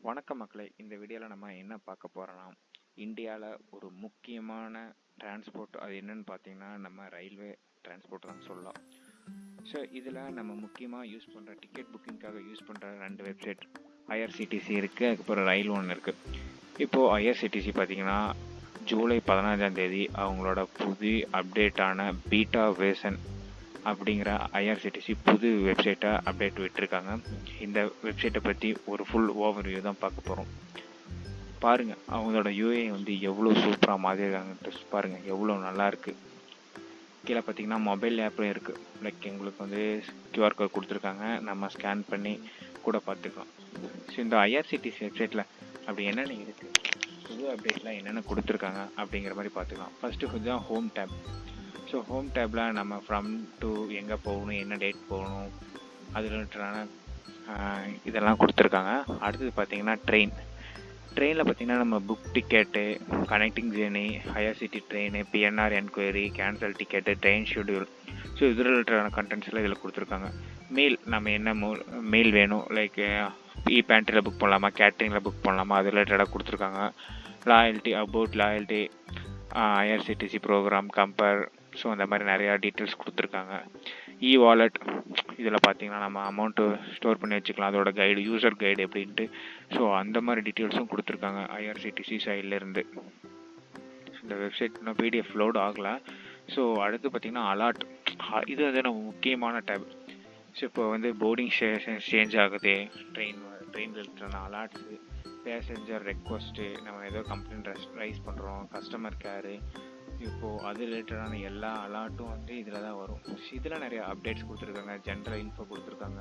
வணக்கம் மக்களே, இந்த வீடியோவில் நம்ம என்ன பார்க்க போகிறோன்னா, இந்தியாவில் ஒரு முக்கியமான டிரான்ஸ்போர்ட் அது என்னன்னு பார்த்தீங்கன்னா நம்ம ரயில்வே டிரான்ஸ்போர்ட் தான் சொல்லலாம். ஸோ இதில் நம்ம முக்கியமாக யூஸ் பண்ணுற டிக்கெட் புக்கிங்காக யூஸ் பண்ணுற 2 வெப்சைட் ஐஆர்சிடிசி இருக்குது, அதுக்கப்புறம் ரயில் ஒன்று இருக்குது. இப்போது ஐஆர்சிடிசி பார்த்தீங்கன்னா ஜூலை 15ஆம் தேதி அவங்களோட புது அப்டேட்டான பீட்டா வேர்ஷன் அப்படிங்கிற ஐஆர்சிடிசி புது வெப்சைட்டை அப்டேட் விட்டுருக்காங்க. இந்த வெப்சைட்டை பற்றி ஒரு ஃபுல் ஓவர்வியூ தான் பார்க்க போகிறோம். பாருங்கள், அவங்களோட யூஏ வந்து எவ்வளோ சூப்பராக மாற்றிருக்காங்கன்ட்டு பாருங்கள், எவ்வளோ நல்லாயிருக்கு. கீழே பார்த்தீங்கன்னா மொபைல் ஆப்பும் இருக்குது. லைக் எங்களுக்கு வந்து கியூஆர் கோட் கொடுத்துருக்காங்க, நம்ம ஸ்கேன் பண்ணி கூட பார்த்துக்கலாம். ஸோ இந்த ஐஆர்சிடிசி வெப்சைட்டில் அப்படி என்னென்ன இருக்குது, புது அப்டேட்டில் என்னென்ன கொடுத்துருக்காங்க அப்படிங்கிற மாதிரி பார்த்துக்கலாம். ஃபஸ்ட்டு கொஞ்சம் ஹோம் டேப். ஸோ ஹோம் டேப்பில் நம்ம ஃப்ரம் டு எங்கே போகணும், என்ன டேட் போகணும், அது ரிலேட்டடான இதெல்லாம் கொடுத்துருக்காங்க. அடுத்தது பார்த்திங்கன்னா ட்ரெயினில் பார்த்திங்கன்னா நம்ம book ticket, connecting journey, ஐஆர்சிடி train, PNR enquiry, cancel ticket, train schedule, so இது ரிலேட்டடான கண்டென்ட்ஸ்லாம் இதில் கொடுத்துருக்காங்க. மெயில், நம்ம என்ன மெயில் வேணும், லைக் பேண்ட்ரியில் புக் பண்ணலாமா, கேட்ரிங்கில் புக் பண்ணலாமா, அது ரிலேட்டடாக கொடுத்துருக்காங்க. Loyalty, about loyalty, IRCTC programme compare, so அந்த மாதிரி நிறையா டீட்டெயில்ஸ் கொடுத்துருக்காங்க. வாலெட், இதில் பார்த்தீங்கன்னா நம்ம அமௌண்ட்டு ஸ்டோர் பண்ணி வச்சுக்கலாம், அதோட கைடு, யூசர் கைடு எப்படின்ட்டு, ஸோ அந்த மாதிரி டீட்டெயில்ஸும் கொடுத்துருக்காங்க ஐஆர்சிடிசி சைட்லேருந்து. இந்த வெப்சைட் இன்னும் பிடிஎஃப் லோட் ஆகலை. ஸோ அடுத்து பார்த்திங்கன்னா அலாட், இது வந்து நம்ம முக்கியமான டேப். ஸோ இப்போ வந்து போர்டிங் சேஞ்ச் ஆகுது, ட்ரெயின் இருக்கிற அலாட்ஸு, பேசஞ்சர் ரெக்வஸ்ட்டு, நம்ம ஏதோ கம்ப்ளைண்ட் ரைஸ் பண்ணுறோம், கஸ்டமர் கேரு, இப்போது அது ரிலேட்டடான எல்லா அலாட்டும் வந்து இதில் தான் வரும். இதில் நிறைய அப்டேட்ஸ் கொடுத்துருக்காங்க, ஜென்ரல் இன்ஃபோ கொடுத்துருக்காங்க,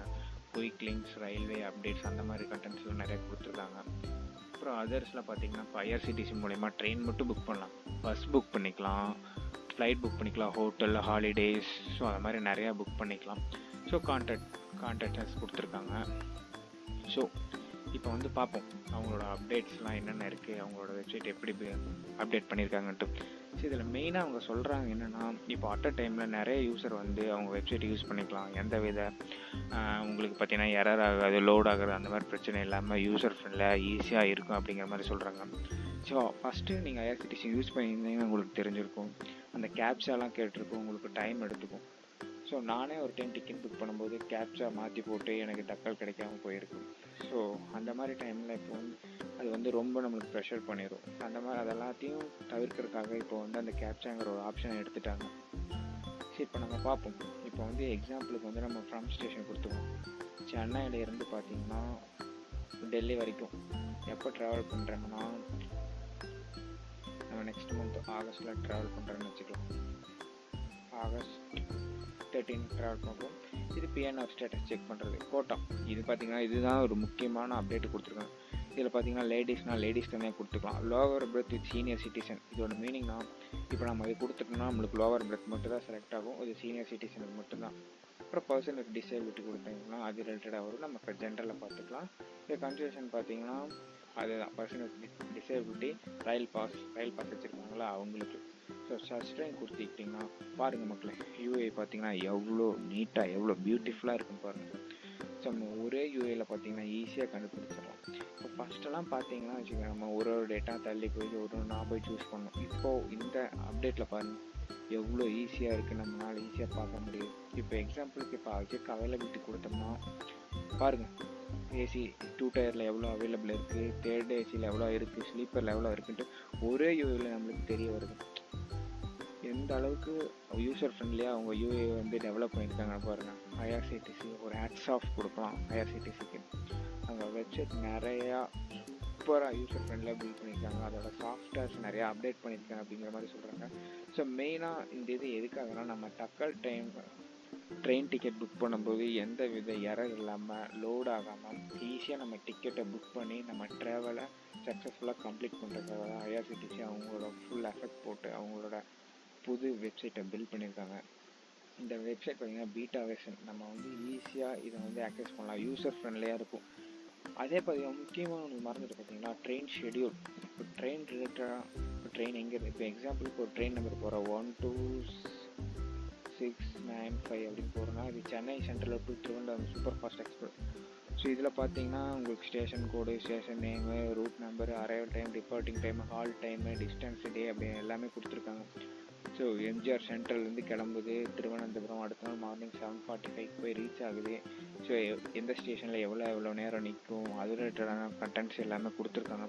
குயிக் லிங்க்ஸ், ரயில்வே அப்டேட்ஸ், அந்த மாதிரி கண்டென்ட்ஸ்லாம் நிறைய கொடுத்துருக்காங்க. அப்புறம் அதர்ஸில் பார்த்தீங்கன்னா இப்போ ஐஆர்சிடிசி மூலயமா ட்ரெயின் மட்டும் புக் பண்ணலாம், பஸ் புக் பண்ணிக்கலாம், ஃப்ளைட் புக் பண்ணிக்கலாம், ஹோட்டல், ஹாலிடேஸ், ஸோ அந்த மாதிரி நிறையா புக் பண்ணிக்கலாம். ஸோ கான்டாக்டர்ஸ் கொடுத்துருக்காங்க. ஸோ இப்போ வந்து பார்ப்போம் அவங்களோட அப்டேட்ஸ்லாம் என்னென்ன இருக்குது, அவங்களோட வெப்சைட் எப்படி அப்டேட் பண்ணியிருக்காங்கன்ட்டு. ஸோ இதில் மெயினாக அவங்க சொல்கிறாங்க என்னென்னா, இப்போ அட் அ டைமில் நிறைய யூசர் வந்து அவங்க வெப்சைட் யூஸ் பண்ணிக்கலாம், எந்த வித உங்களுக்கு பார்த்தீங்கன்னா எரர் ஆகாது, லோட் ஆகுறது, அந்த மாதிரி பிரச்சனை இல்லாமல் யூசர் ஃப்ரெண்ட்லியாக ஈஸியாக இருக்கும் அப்படிங்கிற மாதிரி சொல்கிறாங்க. ஸோ ஃபஸ்ட்டு நீங்கள் ஐஆர்சிடிசி யூஸ் பண்ணியிருந்தீங்கன்னா உங்களுக்கு தெரிஞ்சிருக்கும், அந்த கேப்ஸாலாம் கேட்டிருக்கும், உங்களுக்கு டைம் எடுத்துக்கும். ஸோ நானே ஒரு டைம் டிக்கெட் புக் பண்ணும்போது கேப்ஸா மாற்றி போட்டு எனக்கு தக்கல் கிடைக்காம போயிருக்கு. ஸோ அந்த மாதிரி டைமில் இப்போ வந்து அது வந்து ரொம்ப நம்மளுக்கு ப்ரெஷர் பண்ணிடும். அந்த மாதிரி அதெல்லாத்தையும் தவிர்க்கிறதுக்காக இப்போ வந்து அந்த கேப்சாங்கிற ஒரு ஆப்ஷனை எடுத்துட்டாங்க. சரி, இப்போ நம்ம பார்ப்போம். இப்போ வந்து எக்ஸாம்பிளுக்கு வந்து நம்ம ஃப்ரம் ஸ்டேஷன் கொடுத்துருவோம். சென்னையிலேருந்து பார்த்திங்கன்னா டெல்லி வரைக்கும் எப்போ ட்ராவல் பண்ணுறேங்கன்னா, நம்ம நெக்ஸ்ட் மந்த் ஆகஸ்ட்டில் ட்ராவல் பண்ணுறேன்னு வச்சுக்கலாம். ஆகஸ்ட் 13 ட்ராவல் பண்ணுறோம். இது பிஎன்ஆர் ஸ்டேட்டஸ் செக் பண்ணுறது, கோட்டா. இது பார்த்திங்கன்னா இதுதான் ஒரு முக்கியமான அப்டேட் கொடுத்துருக்காங்க. இதில் பார்த்திங்கன்னா லேடிஸ் தனியாக கொடுத்துக்கலாம். Lower berth with senior citizen, இதோட மீனிங்னா இப்போ நம்ம இது கொடுத்துட்டோம்னா நம்மளுக்கு லோவர் பிரெத் மட்டும் தான் செலக்ட் ஆகும், இது சீனியர் சிட்டிசனுக்கு மட்டும்தான். அப்புறம் பர்சன் வித் டிசேபிலிட்டி கொடுத்தீங்கன்னா அது ரிலேட்டடாக வரும், நம்ம இப்போ ஜென்ரலில் பார்த்துக்கலாம். இது கன்ஃபியூஷன் பார்த்திங்கன்னா அதுதான், person with disability, rail pass வச்சுருக்காங்களா அவங்களுக்கு. ஸோ சர்ச் டைம் கொடுத்துக்கிட்டிங்கன்னா பாருங்கள் மக்களே, யூஏ பார்த்திங்கன்னா எவ்வளோ நீட்டாக எவ்வளோ பியூட்டிஃபுல்லாக இருக்குன்னு பாருங்கள். ஸோ நம்ம ஒரே யூஏயில் பார்த்திங்கன்னா ஈஸியாக கண்டுபிடிச்சிடலாம். இப்போ ஃபஸ்ட்டெல்லாம் பார்த்திங்கன்னா வச்சுக்கோங்க, நம்ம ஒரு டேட்டா தள்ளி போய் நான் போய் சூஸ் பண்ணோம். இப்போது இந்த அப்டேட்டில் பாருங்கள் எவ்வளோ ஈஸியாக இருக்குது, நம்மளால் ஈஸியாக பார்க்க முடியும். இப்போ எக்ஸாம்பிளுக்கு இப்போ அதுக்கு அவைலபிலிட்டி கொடுத்தோம்னா பாருங்கள், ஏசி 2 டயரில் எவ்வளோ அவைலபிள் இருக்குது, 3rd ஏசியில் எவ்வளோ இருக்குது, ஸ்லீப்பரில் எவ்வளோ இருக்குன்ட்டு ஒரே யூஏயில் நம்மளுக்கு தெரிய வருது. எந்த அளவுக்கு யூசர் ஃப்ரெண்ட்லியாக அவங்க யூஏ வந்து டெவலப் பண்ணியிருக்காங்கன்னு பாருங்கள். ஐஆர்சிடிசி ஒரு ஹேட்ஸ் ஆஃப் கொடுக்கலாம் ஐஆர்சிடிசிக்கு. அவங்க வெப்சைட் நிறையா சூப்பராக யூசர் ஃப்ரெண்ட்லியாக பில்ட் பண்ணியிருக்காங்க, அதோட சாஃப்ட்வேர்ஸ் நிறையா அப்டேட் பண்ணியிருக்காங்க அப்படிங்கிற மாதிரி சொல்கிறாங்க. ஸோ மெயினாக இந்த இது எதுக்காகனா, நம்ம டக்கல் ட்ரெயின் டிக்கெட் புக் பண்ணும்போது எந்த வித எரர் இல்லாமல், லோட் ஆகாமல் ஈஸியாக நம்ம டிக்கெட்டை புக் பண்ணி நம்ம ட்ராவலை சக்ஸஸ்ஃபுல்லாக கம்ப்ளீட் பண்ணுறதுக்காக தான் ஐஆர்சிடிசி அவங்களோட ஃபுல் எஃபெக்ட் போட்டு அவங்களோட புது வெப்சைட்டை பில்ட் பண்ணியிருக்காங்க. இந்த வெப்சைட் பார்த்திங்கன்னா பீட்டா வெர்ஷன், நம்ம வந்து ஈஸியாக இதை வந்து ஆக்சஸ் பண்ணலாம், யூசர் ஃப்ரெண்ட்லியாக இருக்கும். அதே பார்த்திங்கன்னா முக்கியமாக ஒன்று மறந்துட்டு பார்த்திங்கன்னா ட்ரெயின் ஷெடியூல். இப்போ ட்ரெயின் ரிலேட்டடாக இப்போ ட்ரெயின் எங்கே இருக்குது, இப்போ எக்ஸாம்பிளுக்கு ஒரு ட்ரெயின் நம்பர் போகிறோம் 12695 அப்படின்னு போகிறோன்னா, இது Chennai central to Thiruvananthapuram super fast express. So இதில் பார்த்தீங்கன்னா உங்களுக்கு station code, station name, route number, arrival time, departing time, halt time, distance, day அப்படின்னு எல்லாமே கொடுத்துருக்காங்க. ஸோ எம்ஜிஆர் சென்ட்ரல்லேருந்து கிளம்புது, திருவனந்தபுரம் அடுத்த நாள் மார்னிங் 7:45 போய் ரீச் ஆகுது. ஸோ எந்த ஸ்டேஷனில் எவ்வளோ நேரம் நிற்கும், அது ரிலேட்டடான கண்டென்ட்ஸ் எல்லாமே கொடுத்துருக்காங்க.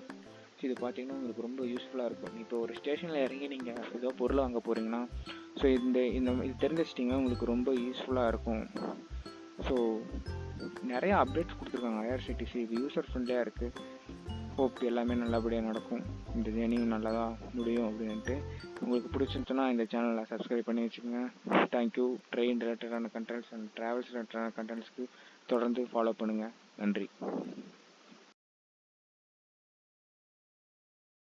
ஸோ இது பார்த்தீங்கன்னா உங்களுக்கு ரொம்ப யூஸ்ஃபுல்லாக இருக்கும். இப்போ ஒரு ஸ்டேஷனில் இறங்கி நீங்கள் ஏதோ பொருள் வாங்க போகிறீங்கன்னா ஸோ இது தெரிஞ்ச வச்சிட்டிங்கன்னா உங்களுக்கு ரொம்ப யூஸ்ஃபுல்லாக இருக்கும். ஸோ நிறையா அப்டேட்ஸ் கொடுத்துருக்காங்க ஐஆர்சிடிசி. இது யூசர் ஃப்ரெண்ட்லியாக இருக்குது. ஹோப் எல்லாமே நல்லபடியாக நடக்கும், இந்த ஜேர்னியும் நல்லா தான் முடியும் அப்படின்ட்டு. உங்களுக்கு பிடிச்சிருந்துச்சுன்னா இந்த சேனலை சப்ஸ்கிரைப் பண்ணி வச்சுக்கோங்க. தேங்க்யூ. ட்ரெயின் ரிலேட்டடான கண்டென்ட்ஸ் அண்ட் ட்ராவல்ஸ் ரிலேட்டடான கண்டென்ட்ஸ்க்கு தொடர்ந்து ஃபாலோ பண்ணுங்கள். நன்றி.